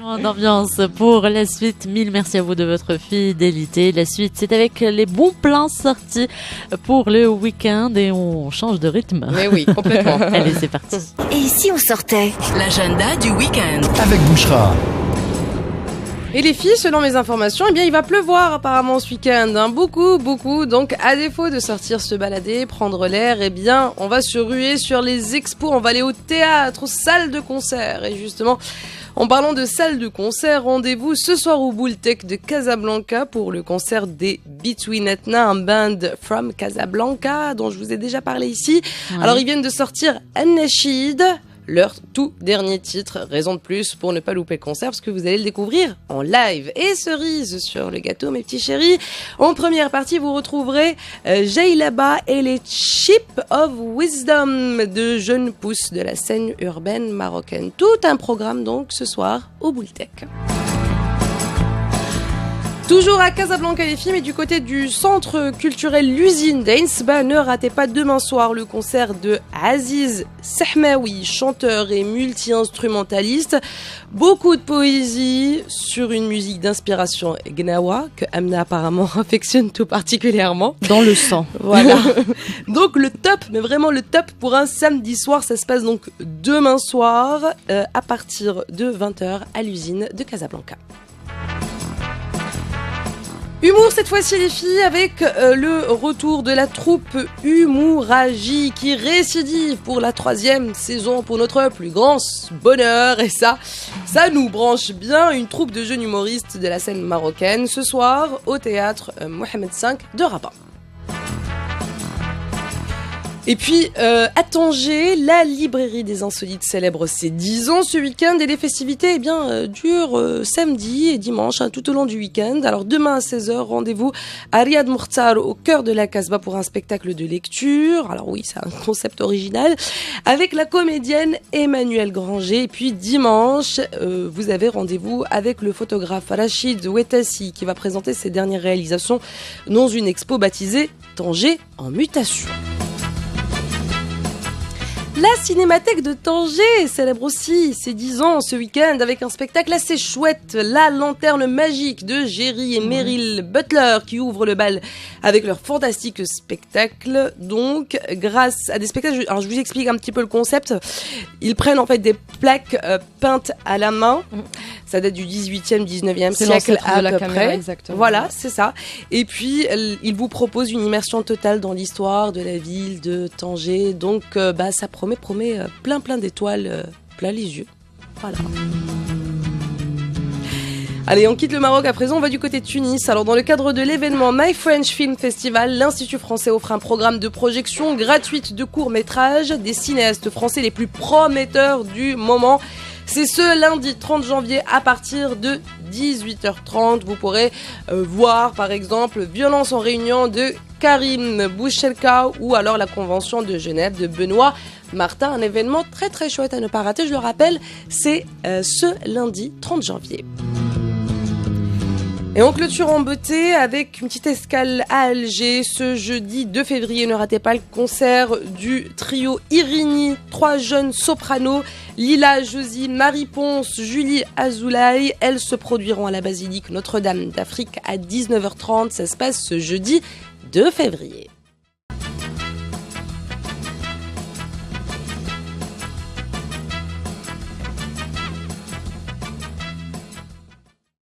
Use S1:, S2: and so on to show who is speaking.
S1: Changement d'ambiance pour la suite. Mille merci à vous de votre fidélité. La suite, c'est avec les bons plans sortis pour le week-end et on change de rythme.
S2: Mais oui, complètement.
S1: Allez, c'est parti.
S3: Et si on sortait?
S4: L'agenda du week-end.
S5: Avec Bouchra.
S2: Et les filles, selon mes informations, eh bien, il va pleuvoir apparemment ce week-end. Hein. Beaucoup. Donc, à défaut de sortir se balader, prendre l'air, eh bien, on va se ruer sur les expos. On va aller au théâtre, aux salles de concert. Et justement, en parlant de salles de concert, rendez-vous ce soir au Boultec de Casablanca pour le concert des Between Etna, un band from Casablanca dont je vous ai déjà parlé ici. Ouais. Alors, ils viennent de sortir An-Nashid, leur tout dernier titre, raison de plus pour ne pas louper le concert parce que vous allez le découvrir en live. Et cerise sur le gâteau, mes petits chéris, en première partie vous retrouverez Jailaba et les Chip of Wisdom, de jeunes pousses de la scène urbaine marocaine. Tout un programme donc ce soir au Boultec. Toujours à Casablanca les filles, mais du côté du centre culturel L'Usine d'Ains, ne ratez pas demain soir le concert de Aziz Sahmaoui, chanteur et multi-instrumentaliste. Beaucoup de poésie sur une musique d'inspiration gnawa, que Amna apparemment affectionne tout particulièrement.
S1: Dans le sang.
S2: Voilà. Donc le top, mais vraiment le top pour un samedi soir, ça se passe donc demain soir à partir de 20h à l'Usine de Casablanca. Humour cette fois-ci les filles avec le retour de la troupe Humouragie qui récidive pour la 3e saison pour notre plus grand bonheur et ça nous branche bien, une troupe de jeunes humoristes de la scène marocaine ce soir au théâtre Mohamed V de Rabat. Et puis, à Tanger, la librairie des Insolites célèbre ses 10 ans ce week-end et les festivités durent samedi et dimanche tout au long du week-end. Alors demain à 16h, rendez-vous à Riyad Mourtar au cœur de la Casbah pour un spectacle de lecture. Alors oui, c'est un concept original avec la comédienne Emmanuelle Granger. Et puis dimanche, vous avez rendez-vous avec le photographe Rachid Ouettassi qui va présenter ses dernières réalisations dans une expo baptisée Tanger en mutation. La Cinémathèque de Tanger célèbre aussi ses 10 ans ce week-end avec un spectacle assez chouette, La Lanterne Magique de Jerry et Meryl Butler qui ouvrent le bal avec leur fantastique spectacle. Donc, grâce à des spectacles, alors je vous explique un petit peu le concept. Ils prennent en fait des plaques peintes à la main. Ça date du 18e, 19e siècle à peu près. Exactement. Voilà, c'est ça. Et puis, ils vous proposent une immersion totale dans l'histoire de la ville de Tanger. Donc, ça promet plein d'étoiles plein les yeux. Voilà. Allez, on quitte le Maroc à présent, on va du côté de Tunis. Alors, dans le cadre de l'événement My French Film Festival, l'Institut français offre un programme de projection gratuite de courts-métrages des cinéastes français les plus prometteurs du moment. C'est ce lundi 30 janvier à partir de 18h30. Vous pourrez voir par exemple Violence en Réunion de Karim Bouchelka ou alors la Convention de Genève de Benoît Martin. Un événement très très chouette à ne pas rater, je le rappelle, c'est ce lundi 30 janvier. Et on clôture en beauté avec une petite escale à Alger ce jeudi 2 février. Ne ratez pas le concert du trio Irini, 3 jeunes sopranos, Lila Josie, Marie Ponce, Julie Azoulaï. Elles se produiront à la basilique Notre-Dame d'Afrique à 19h30. Ça se passe ce jeudi 2 février.